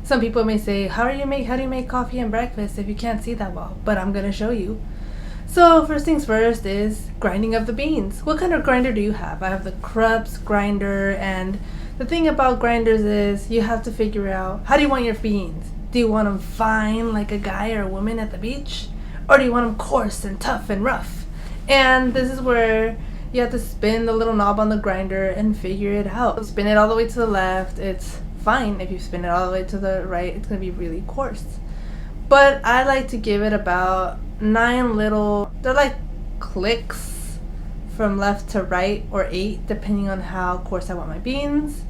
Some people may say, how do you make coffee and breakfast if you can't see that well? But I'm gonna show you. So first things first is grinding of the beans. What kind of grinder do you have? I have the Krups grinder, and the thing about grinders is you have to figure out, how do you want your beans? Do you want them fine like a guy or a woman at the beach? Or do you want them coarse and tough and rough? And this is where you have to spin the little knob on the grinder and figure it out. Spin it all the way to the left, it's fine. If you spin it all the way to the right, it's gonna be really coarse. But I like to give it about 9 little, they're like clicks from left to right, or 8 depending on how coarse I want my beans.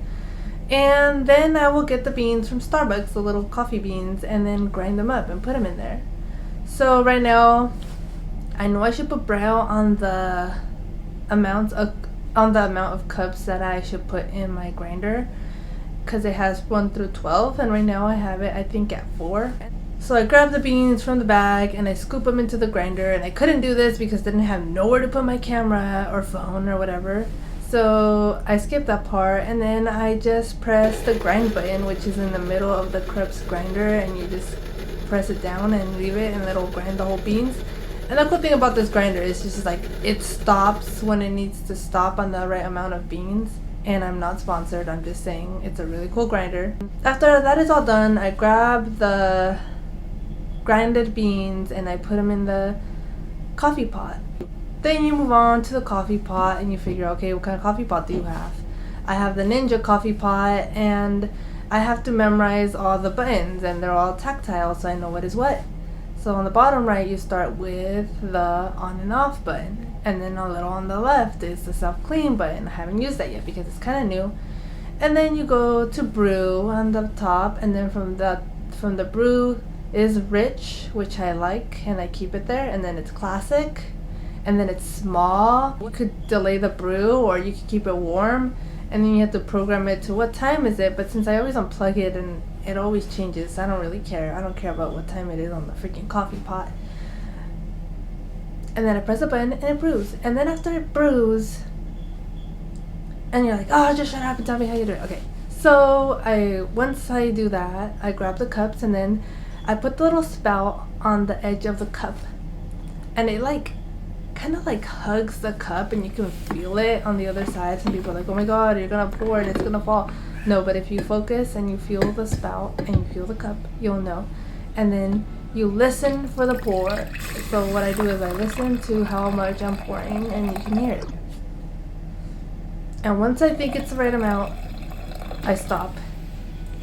And then I will get the beans from Starbucks, the little coffee beans, and then grind them up and put them in there. So right now I know I should put Braille on the amount of cups that I should put in my grinder, because it has 1 through 12, and right now I have it, I think, at 4. So I grab the beans from the bag and I scoop them into the grinder, and I couldn't do this because I didn't have nowhere to put my camera or phone or whatever. So I skipped that part, and then I just press the grind button, which is in the middle of the Krups grinder, and you just press it down and leave it, and it'll grind the whole beans. And the cool thing about this grinder is just like it stops when it needs to stop on the right amount of beans. And I'm not sponsored, I'm just saying it's a really cool grinder. After that is all done, I grab the grinded beans and I put them in the coffee pot. Then you move on to the coffee pot and you figure, okay, what kind of coffee pot do you have? I have the Ninja coffee pot, and I have to memorize all the buttons, and they're all tactile, so I know what is what. So on the bottom right, you start with the on and off button, and then a little on the left is the self-clean button. I haven't used that yet because it's kind of new. And then you go to brew on the top, and then from the brew is rich, which I like, and I keep it there. And then it's classic, and then it's small. You could delay the brew, or you could keep it warm, and then you have to program it to what time is it. But since I always unplug it and it always changes, I don't really care. I don't care about what time it is on the freaking coffee pot. And then I press a button and it brews. And then after it brews, and you're like, oh, just shut up and tell me how you do it. Okay, so once I do that, I grab the cups and then I put the little spout on the edge of the cup, and it like kind of like hugs the cup, and you can feel it on the other side. Some people are like, oh my god, you're gonna pour and it's gonna fall. No, but if you focus and you feel the spout and you feel the cup, you'll know. And then you listen for the pour. So what I do is I listen to how much I'm pouring, and you can hear it. And once I think it's the right amount, I stop.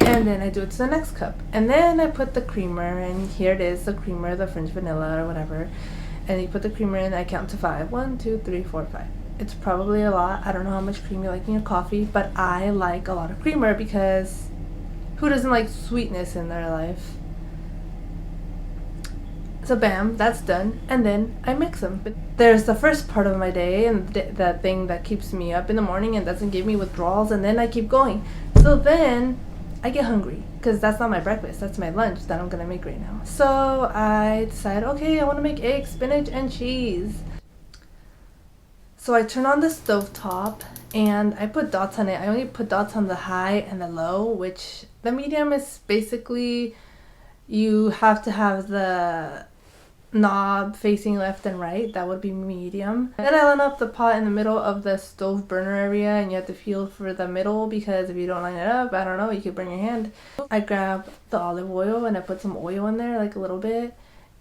And then I do it to the next cup. And then I put the creamer, and here it is, the creamer, the French vanilla or whatever. And you put the creamer in, I count to 5. 1, 2, 3, 4, 5. It's probably a lot. I don't know how much cream you like in your coffee, but I like a lot of creamer, because who doesn't like sweetness in their life? So bam, that's done, and then I mix them. But there's the first part of my day, and that thing that keeps me up in the morning and doesn't give me withdrawals, and then I keep going. So then I get hungry, because that's not my breakfast, that's my lunch that I'm gonna make right now. So I decide, okay, I want to make eggs, spinach, and cheese. So I turn on the stovetop and I put dots on it. I only put dots on the high and the low, which the medium is basically you have to have the knob facing left and right. That would be medium. Then I line up the pot in the middle of the stove burner area, and you have to feel for the middle, because if you don't line it up, I don't know, you could burn your hand. I grab the olive oil and I put some oil in there, like a little bit.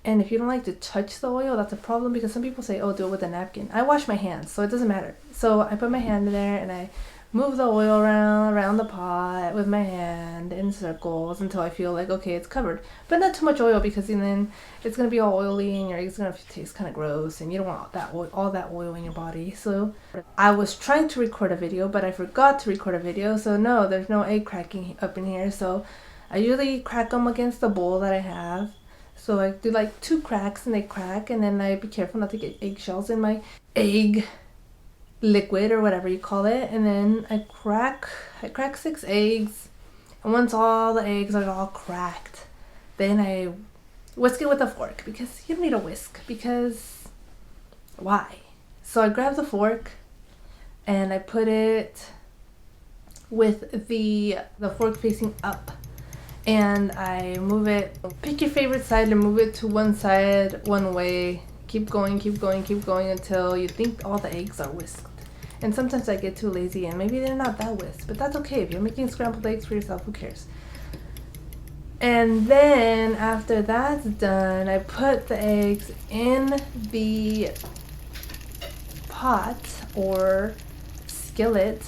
And if you don't like to touch the oil, that's a problem, because some people say, oh, do it with a napkin. I wash my hands, so it doesn't matter. So I put my hand in there and I move the oil around the pot with my hand in circles until I feel like, okay, it's covered. But not too much oil, because then it's going to be all oily and your eggs going to taste kind of gross, and you don't want all that oil in your body. So I was trying to record a video, but I forgot to record a video. So no, there's no egg cracking up in here. So I usually crack them against the bowl that I have. So I do like 2 cracks and they crack, and then I be careful not to get eggshells in my egg liquid or whatever you call it. And then I crack 6 eggs, and once all the eggs are all cracked, then I whisk it with a fork, because you don't need a whisk, because why? So I grab the fork and I put it with the fork facing up. and I move it. Pick your favorite side and move it to one side, one way. Keep going, keep going, keep going until you think all the eggs are whisked. And sometimes I get too lazy and maybe they're not that whisked, but that's okay. If you're making scrambled eggs for yourself, who cares? And then after that's done, I put the eggs in the pot or skillet.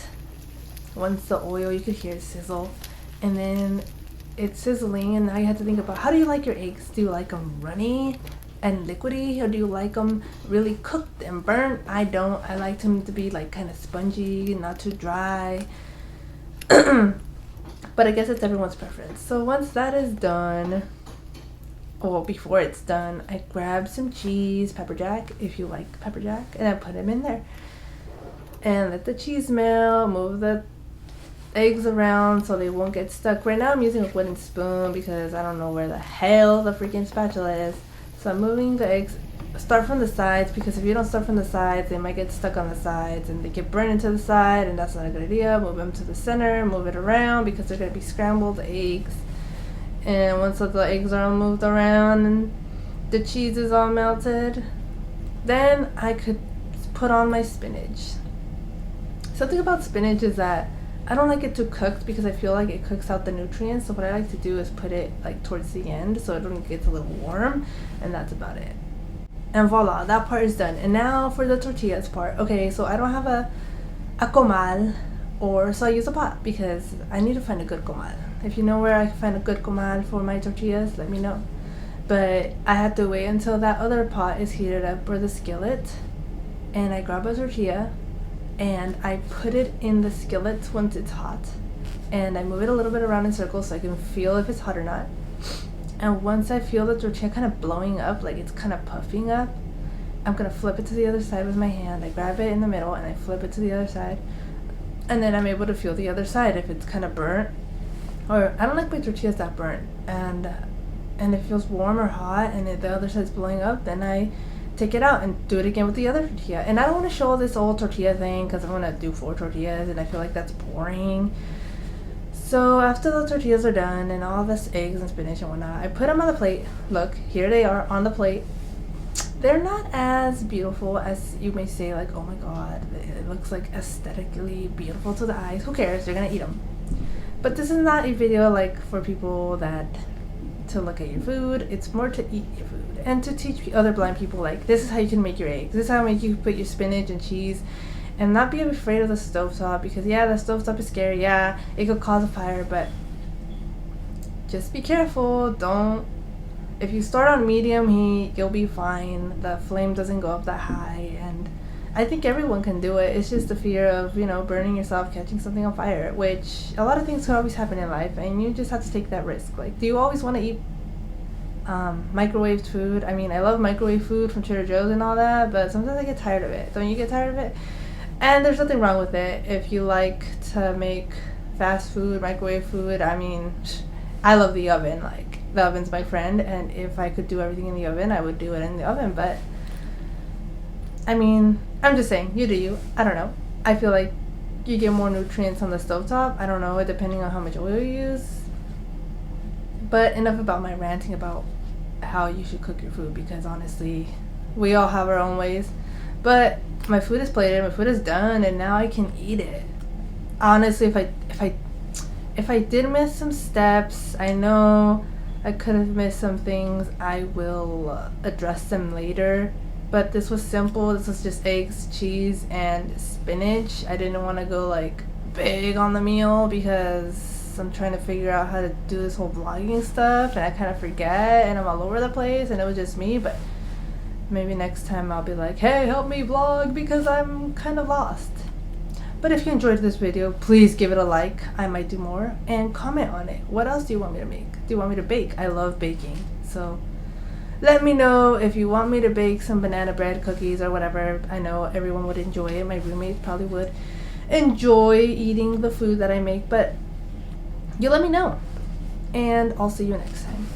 Once the oil, you could hear it sizzle, and then it's sizzling, and now you have to think about, how do you like your eggs? Do you like them runny and liquidy, or do you like them really cooked and burnt? I don't. I like them to be like kind of spongy, not too dry. But I guess it's everyone's preference. So once that is done, well, before it's done, I grab some cheese, pepper jack, if you like pepper jack, and I put them in there. And let the cheese melt, move the eggs around so they won't get stuck. Right now I'm using a wooden spoon because I don't know where the hell the freaking spatula is. So I'm moving the eggs. Start from the sides, because if you don't start from the sides, they might get stuck on the sides and they get burned into the side, and that's not a good idea. Move them to the center, move it around, because they're going to be scrambled eggs. And once the eggs are all moved around and the cheese is all melted, then I could put on my spinach. Something about spinach is that I don't like it too cooked because I feel like it cooks out the nutrients. So what I like to do is put it like towards the end so it gets a little warm, and that's about it. And voila, that part is done. And now for the tortillas part. Okay, so I don't have a comal, so I use a pot because I need to find a good comal. If you know where I can find a good comal for my tortillas, let me know. But I have to wait until that other pot is heated up, or the skillet, and I grab a tortilla and I put it in the skillet once it's hot, and I move it a little bit around in circles so I can feel if it's hot or not. And once I feel the tortilla kind of blowing up, like it's kind of puffing up, I'm going to flip it to the other side with my hand. I grab it in the middle and I flip it to the other side. And then I'm able to feel the other side if it's kind of burnt. Or I don't like my tortillas that burnt. And it feels warm or hot, and if the other side's blowing up, then I take it out and do it again with the other tortilla. And I don't want to show this old tortilla thing because I want to do 4 tortillas and I feel like that's boring. So after the tortillas are done and all this eggs and spinach and whatnot, I put them on the plate. Look, here they are on the plate. They're not as beautiful as you may say, like, oh my god, it looks like aesthetically beautiful to the eyes. Who cares? They're gonna eat them. But this is not a video like for people that to look at your food. It's more to eat your food and to teach other blind people, like, this is how you can make your eggs. This is how you put your spinach and cheese. And not be afraid of the stovetop, because yeah, the stovetop is scary. Yeah, it could cause a fire, but just be careful. If you start on medium heat, you'll be fine. The flame doesn't go up that high, and I think everyone can do it. It's just the fear of, burning yourself, catching something on fire, which a lot of things can always happen in life, and you just have to take that risk. Like, do you always want to eat microwaved food? I mean, I love microwave food from Trader Joe's and all that, but sometimes I get tired of it. Don't you get tired of it? And there's nothing wrong with it if you like to make fast food, microwave food. I mean, I love the oven. Like, the oven's my friend, and if I could do everything in the oven, I would do it in the oven. But I mean, I'm just saying, you do you. I don't know. I feel like you get more nutrients on the stovetop. I don't know, depending on how much oil you use. But enough about my ranting about how you should cook your food, because honestly, we all have our own ways. But my food is plated, my food is done, and now I can eat it. Honestly, if I did miss some steps, I know I could have missed some things. I will address them later. But this was simple. This was just eggs, cheese, and spinach. I didn't want to go like big on the meal because I'm trying to figure out how to do this whole vlogging stuff, and I kind of forget, and I'm all over the place, and it was just me. But maybe next time I'll be like, hey, help me vlog, because I'm kind of lost. But if you enjoyed this video, please give it a like. I might do more. And comment on it. What else do you want me to make? Do you want me to bake? I love baking. So let me know if you want me to bake some banana bread cookies or whatever. I know everyone would enjoy it. My roommate probably would enjoy eating the food that I make. But you let me know. And I'll see you next time.